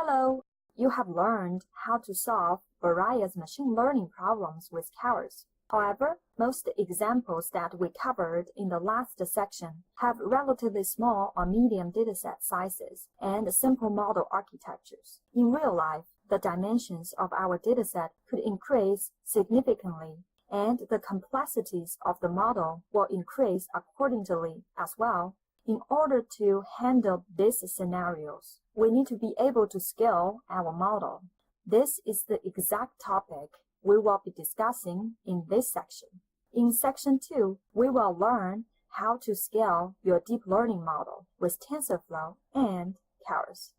Hello! You have learned how to solve various machine learning problems with Keras. However, most examples that we covered in the last section have relatively small or medium dataset sizes and simple model architectures. In real life, the dimensions of our dataset could increase significantly, and the complexities of the model will increase accordingly as well. In order to handle these scenarios, we need to be able to scale our model. This is the exact topic we will be discussing in this section. In section 2, we will learn how to scale your deep learning model with TensorFlow and Keras.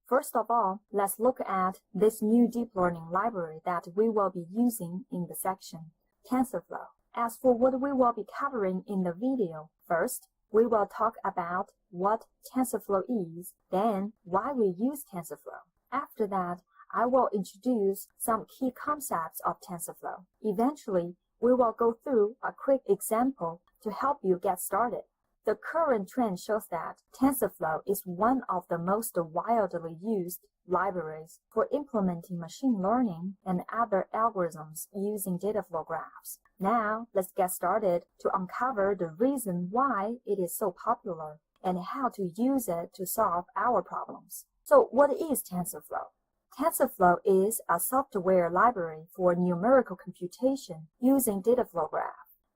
First of all, let's look at this new deep learning library that we will be using in the section, TensorFlow. As for what we will be covering in the video, first, we will talk about what TensorFlow is, then why we use TensorFlow. After that, I will introduce some key concepts of TensorFlow. Eventually, we will go through a quick example to help you get started. The current trend shows that TensorFlow is one of the most widely used libraries for implementing machine learning and other algorithms using data flow graphs. Now, let's get started to uncover the reason why it is so popular and how to use it to solve our problems. So, what is TensorFlow? TensorFlow is a software library for numerical computation using data flow graph.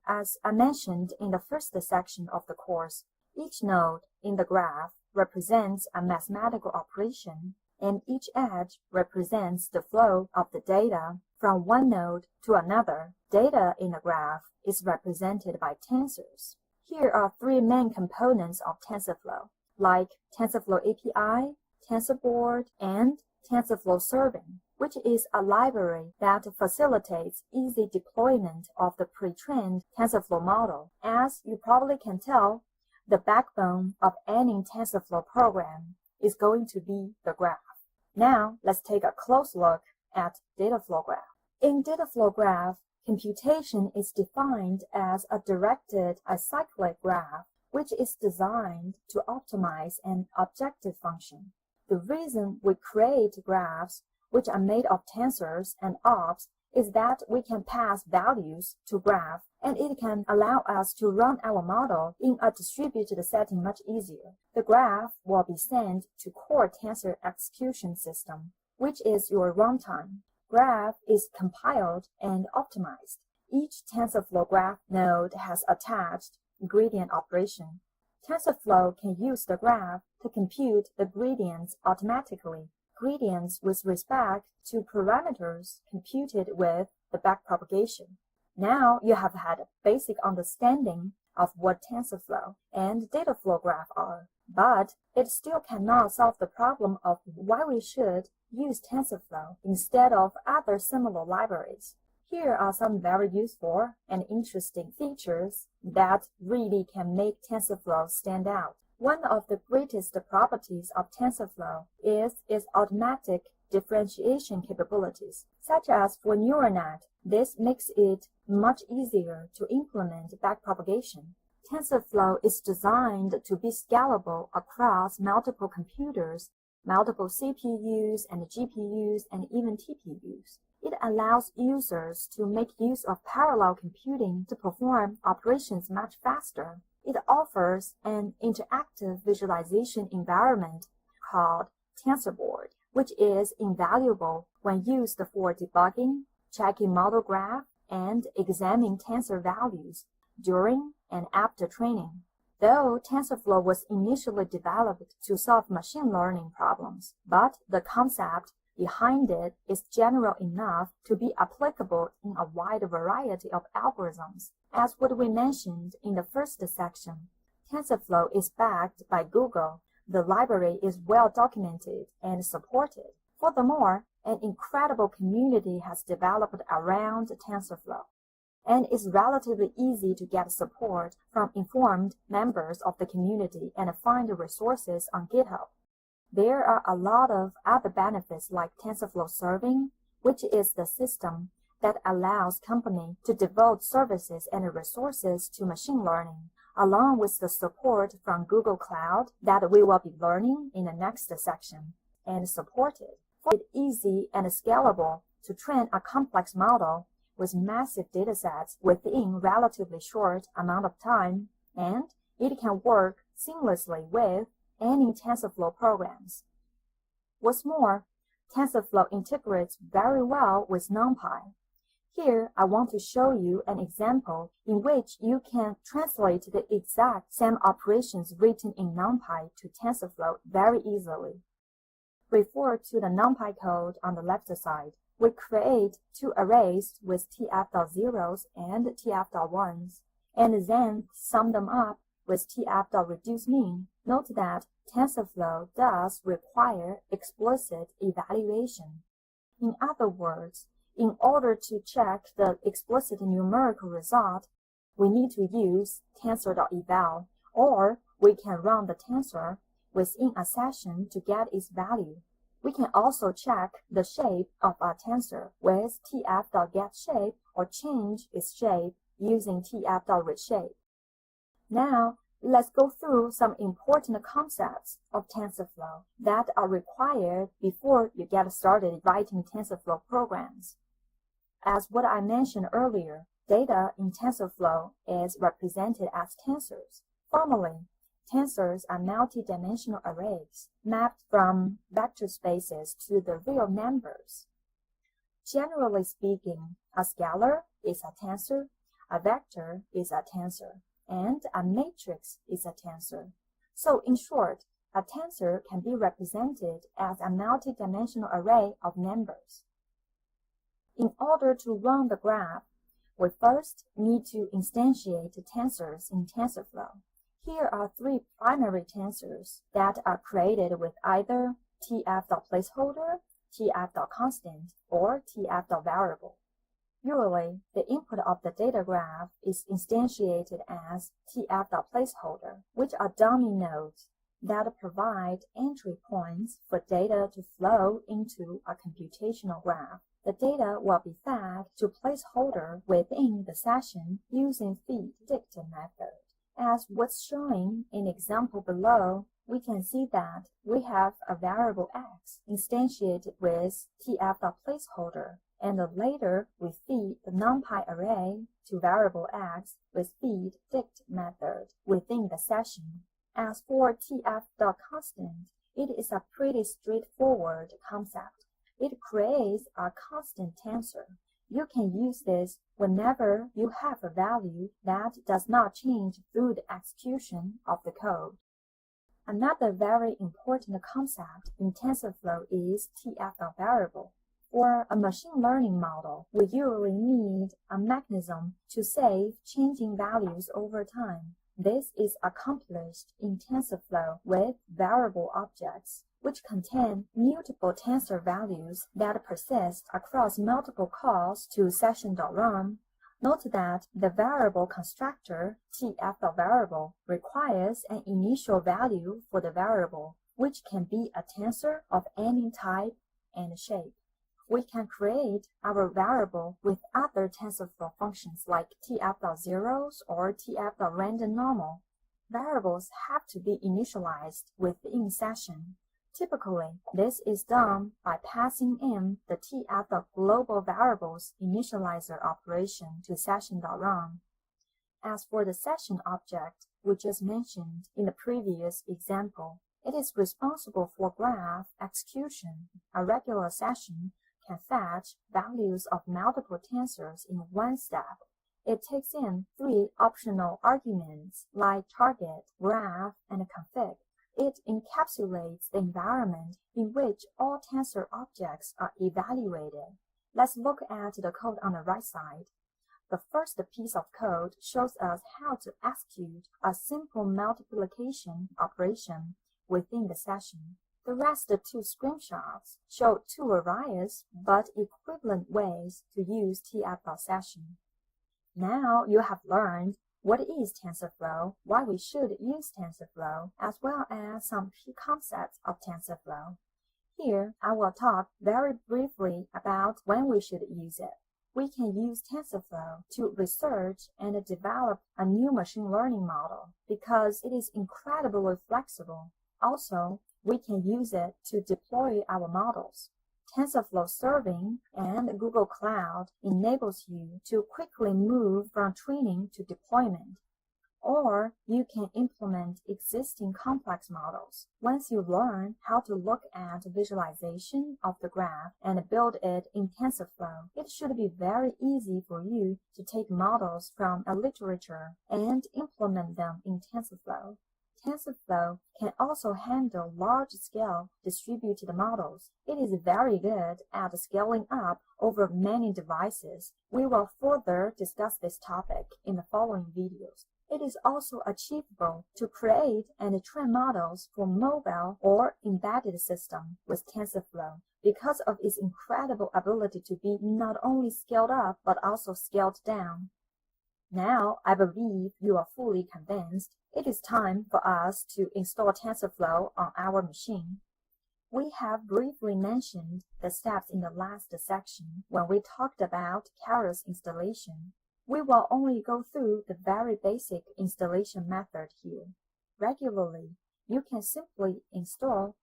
As I mentioned in the first section of the course, each node in the graph represents a mathematical operation, and each edge represents the flow of the data from one node to another. Data in the graph is represented by tensors. Here are three main components of TensorFlow, like TensorFlow API, TensorBoard, and TensorFlow Serving, which is a library that facilitates easy deployment of the pre-trained TensorFlow model. As you probably can tell, the backbone of any TensorFlow program is going to be the graph. Now, let's take a close look at data flow graph. In data flow graph, computation is defined as a directed acyclic graph, which is designed to optimize an objective function. The reason we create graphs which are made of tensors and ops is that we can pass values to graph, and it can allow us to run our model in a distributed setting much easier. The graph will be sent to core tensor execution system, which is your runtime. Graph is compiled and optimized. Each TensorFlow graph node has attached gradient operation. TensorFlow can use the graph to compute the gradients automatically. Gradients with respect to parameters computed with the backpropagation. Now you have had a basic understanding of what TensorFlow and data flow graph are, but it still cannot solve the problem of why we should use TensorFlow instead of other similar libraries. Here are some very useful and interesting features that really can make TensorFlow stand out. One of the greatest properties of TensorFlow is its automatic differentiation capabilities, such as for neural net. This makes it much easier to implement backpropagation. TensorFlow is designed to be scalable across multiple computers, multiple CPUs and GPUs, and even TPUs. It allows users to make use of parallel computing to perform operations much faster. It offers an interactive visualization environment called TensorBoard, which is invaluable when used for debugging, checking model graph, and examining tensor values during and after training. Though TensorFlow was initially developed to solve machine learning problems, but the concept behind it is general enough to be applicable in a wide variety of algorithms. As what we mentioned in the first section, TensorFlow is backed by Google. The library is well documented and supported. Furthermore, an incredible community has developed around TensorFlow, and it's relatively easy to get support from informed members of the community and find resources on GitHub. There are a lot of other benefits like TensorFlow Serving, which is the system that allows companies to devote services and resources to machine learning, along with the support from Google Cloud that we will be learning in the next section. and supported. For it easy and scalable to train a complex model with massive datasets within relatively short amount of time, and it can work seamlessly with any TensorFlow programs. What's more, TensorFlow integrates very well with NumPy. Here, I want to show you an example in which you can translate the exact same operations written in NumPy to TensorFlow very easily. Refer to the NumPy code on the left side. We create two arrays with tf.zeros and tf.ones, and then sum them up with tf.reduceMean. Note that TensorFlow does require explicit evaluation. In other words, in order to check the explicit numerical result, we need to use tensor.eval, or we can run the tensor within a session to get its value. We can also check the shape of our tensor with tf.getShape or change its shape using tf.Reshape. Now, let's go through some important concepts of TensorFlow that are required before you get started writing TensorFlow programs. As what I mentioned earlier, data in TensorFlow is represented as tensors. Formally, tensors are multi-dimensional arrays mapped from vector spaces to the real numbers. Generally speaking, a scalar is a tensor, a vector is a tensor, and a matrix is a tensor. So in short, a tensor can be represented as a multi-dimensional array of numbers. In order to run the graph, we first need to instantiate tensors in TensorFlow. Here are three primary tensors that are created with either tf.placeholder, tf.constant, or tf.variable. Usually, the input of the data graph is instantiated as tf.placeholder, which are dummy nodes that provide entry points for data to flow into a computational graph. The data will be fed to placeholder within the session using feed-dict method. As what's shown in the example below, we can see that we have a variable x instantiated with tf.placeholder, and later we feed the NumPy array to variable x with feed-dict method within the session. As for tf.constant, it is a pretty straightforward concept. It creates a constant tensor. You can use this whenever you have a value that does not change through the execution of the code. Another very important concept in TensorFlow is tf.variable. For a machine learning model, we usually need a mechanism to save changing values over time. This is accomplished in TensorFlow with variable objects, which contain multiple tensor values that persist across multiple calls to session.run. Note that the variable constructor, tf.variable, requires an initial value for the variable, which can be a tensor of any type and shape. We can create our variable with other TensorFlow functions like tf.zeros or tf.randomNormal. Variables have to be initialized within session. Typically, this is done by passing in the tf.globalVariables initializer operation to session.run. As for the session object we just mentioned in the previous example, it is responsible for graph execution. A regular session can fetch values of multiple tensors in one step. It takes in three optional arguments like target, graph, and config. It encapsulates the environment in which all tensor objects are evaluated. Let's look at the code on the right side. The first piece of code shows us how to execute a simple multiplication operation within the session. The rest two screenshots show two various but equivalent ways to use tf.session. Now you have learned what is TensorFlow, why we should use TensorFlow, as well as some key concepts of TensorFlow. Here, I will talk very briefly about when we should use it. We can use TensorFlow to research and develop a new machine learning model because it is incredibly flexible. Also, we can use it to deploy our models. TensorFlow Serving and Google Cloud enables you to quickly move from training to deployment. Or you can implement existing complex models. Once you learn how to look at visualization of the graph and build it in TensorFlow, it should be very easy for you to take models from a literature and implement them in TensorFlow. TensorFlow can also handle large-scale distributed models. It is very good at scaling up over many devices. We will further discuss this topic in the following videos. It is also achievable to create and train models for mobile or embedded systems with TensorFlow because of its incredible ability to be not only scaled up but also scaled down. Now, I believe you are fully convinced. It is time for us to install TensorFlow on our machine. We have briefly mentioned the steps in the last section when we talked about Keras installation. We will only go through the very basic installation method here. Regularly, you can simply install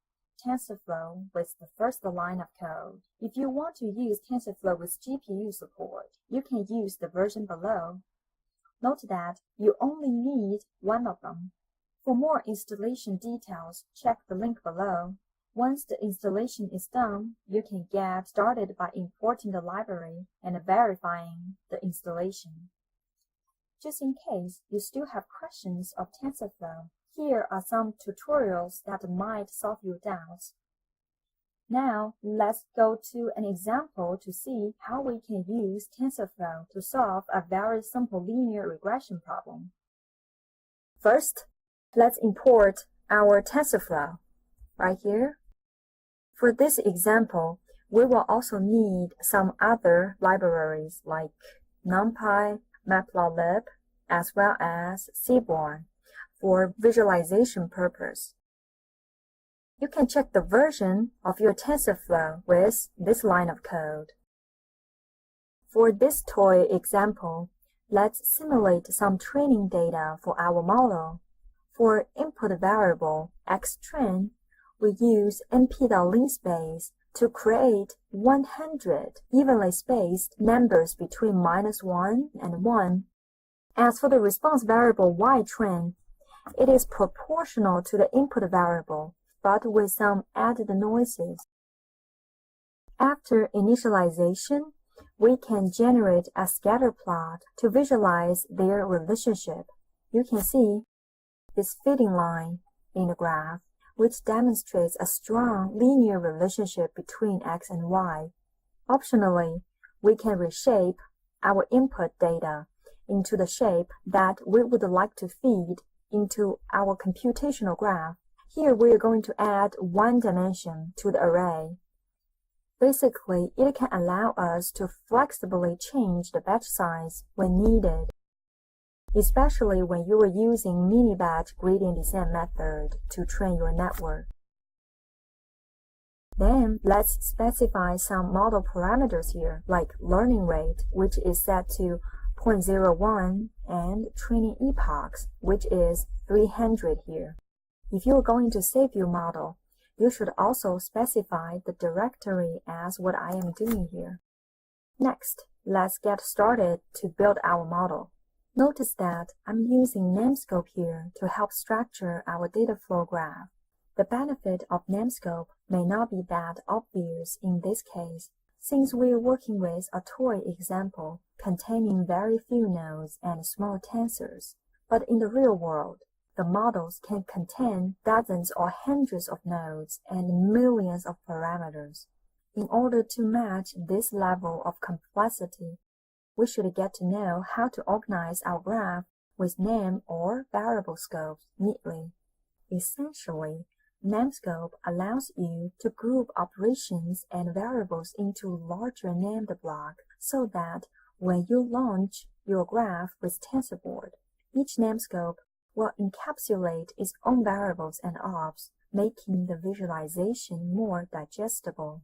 TensorFlow with the first line of code. If you want to use TensorFlow with GPU support, you can use the version below. Note that you only need one of them. For more installation details, check the link below. Once the installation is done, you can get started by importing the library and verifying the installation. Just in case you still have questions of TensorFlow, here are some tutorials that might solve your doubts. Now, let's go to an example to see how we can use TensorFlow to solve a very simple linear regression problem. First, let's import our TensorFlow right here. For this example, we will also need some other libraries like NumPy, Matplotlib, as well as Seaborn for visualization purpose. You can check the version of your TensorFlow with this line of code. For this toy example, let's simulate some training data for our model. For input variable xtrain, we use np.linspace to create 100 evenly spaced numbers between -1 and 1. As for the response variable ytrain, it is proportional to the input variable, but with some added noises. After initialization, we can generate a scatter plot to visualize their relationship. You can see this fitting line in the graph, which demonstrates a strong linear relationship between x and y. Optionally, we can reshape our input data into the shape that we would like to feed into our computational graph. Here we are going to add one dimension to the array. Basically, it can allow us to flexibly change the batch size when needed, especially when you are using mini-batch gradient descent method to train your network. Then let's specify some model parameters here, like learning rate, which is set to 0.01, and training epochs, which is 300 here. If you are going to save your model, you should also specify the directory as what I am doing here. Next, let's get started to build our model. Notice that I'm using Namescope here to help structure our data flow graph. The benefit of Namescope may not be that obvious in this case, since we are working with a toy example containing very few nodes and small tensors. But in the real world, the models can contain dozens or hundreds of nodes and millions of parameters. In order to match this level of complexity, we should get to know how to organize our graph with name or variable scopes neatly. Essentially, Namescope allows you to group operations and variables into larger named blocks so that when you launch your graph with TensorBoard, each Namescope will encapsulate its own variables and ops, making the visualization more digestible.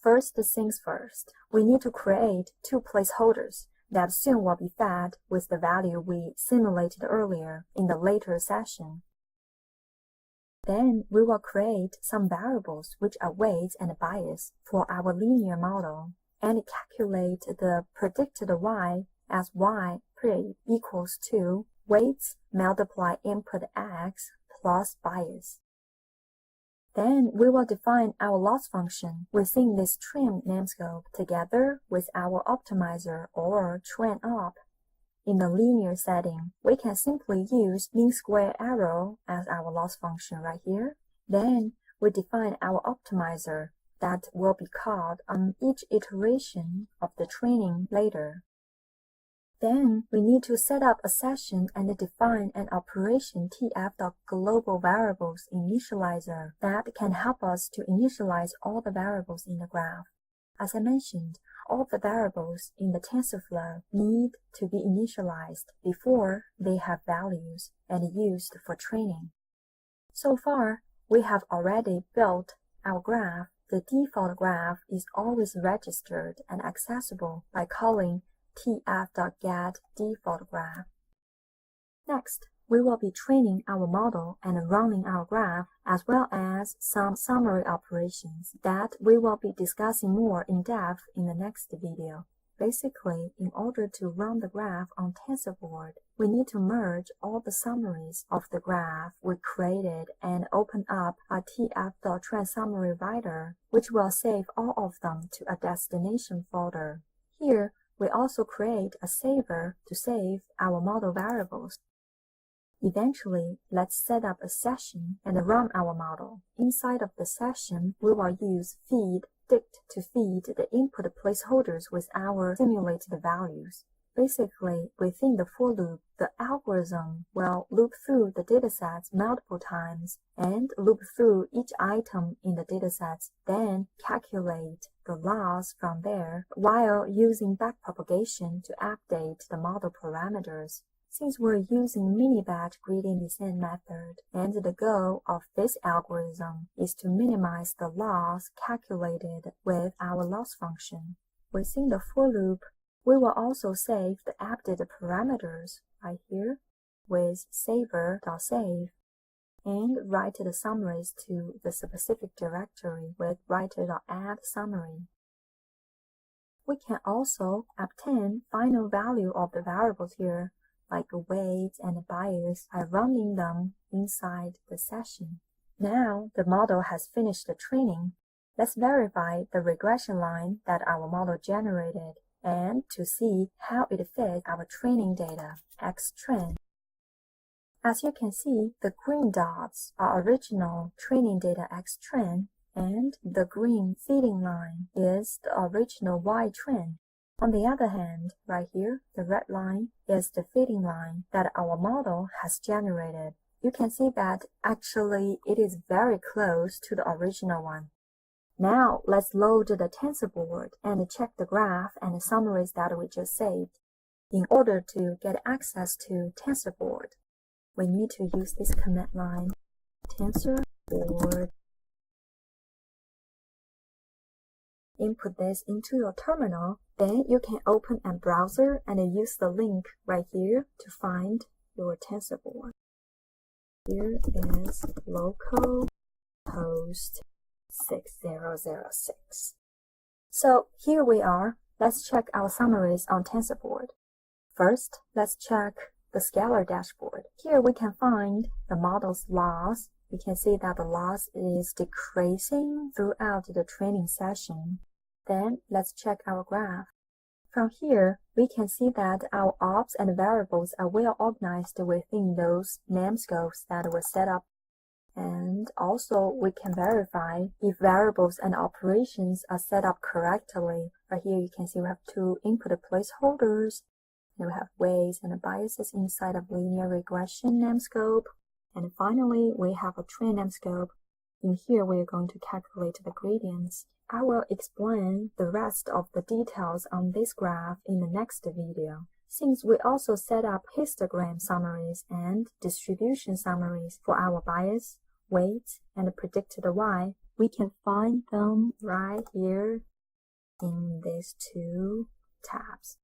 First things first, we need to create two placeholders that soon will be fed with the value we simulated earlier in the later session. Then we will create some variables which are weights and bias for our linear model and calculate the predicted y as y pre equals to weights multiply input x plus bias. Then we will define our loss function within this trim namescope together with our optimizer or train op. In the linear setting, we can simply use mean square error as our loss function right here. Then we define our optimizer that will be called on each iteration of the training later. Then we need to set up a session and define an operation tf.global_variables initializer that can help us to initialize all the variables in the graph. As I mentioned, all the variables in the TensorFlow need to be initialized before they have values and used for training. So far, we have already built our graph. The default graph is always registered and accessible by calling tf.getDefaultGraph. Next, we will be training our model and running our graph, as well as some summary operations that we will be discussing more in depth in the next video. Basically, in order to run the graph on TensorBoard, we need to merge all the summaries of the graph we created and open up a tf.trainSummary writer, which will save all of them to a destination folder. Here, we also create a saver to save our model variables. Eventually, let's set up a session and run our model. Inside of the session, we will use feed_dict to feed the input placeholders with our simulated values. Basically, within the for loop, the algorithm will loop through the datasets multiple times and loop through each item in the datasets, then calculate the loss from there while using backpropagation to update the model parameters. Since we're using mini-batch gradient descent method, and the goal of this algorithm is to minimize the loss calculated with our loss function. Within the for loop, we will also save the updated parameters right here with saver.save and write the summaries to the specific directory with writer.addSummary. We can also obtain final value of the variables here, like weights and bias, by running them inside the session. Now the model has finished the training. Let's verify the regression line that our model generated and to see how it fits our training data, xtrain. As you can see, the green dots are original training data xtrain, and the green fitting line is the original ytrain. On the other hand, right here, the red line is the fitting line that our model has generated. You can see that actually it is very close to the original one. Now let's load the TensorBoard and check the graph and the summaries that we just saved. In order to get access to TensorBoard, we need to use this command line, TensorBoard. Input this into your terminal, then you can open a browser and use the link right here to find your TensorBoard. Here is localhost 6006. So here we are. Let's check our summaries on TensorBoard. First, let's check the scalar dashboard. Here we can find the model's loss. We can see that the loss is decreasing throughout the training session. Then let's check our graph. From here, we can see that our ops and variables are well organized within those namescopes that were set up. And also, we can verify if variables and operations are set up correctly. Right here, you can see we have two input placeholders, and we have weights and biases inside of linear regression namescope. And finally, we have a train namescope. In here, we are going to calculate the gradients. I will explain the rest of the details on this graph in the next video. Since we also set up histogram summaries and distribution summaries for our bias, weights, and predicted y, we can find them right here in these two tabs.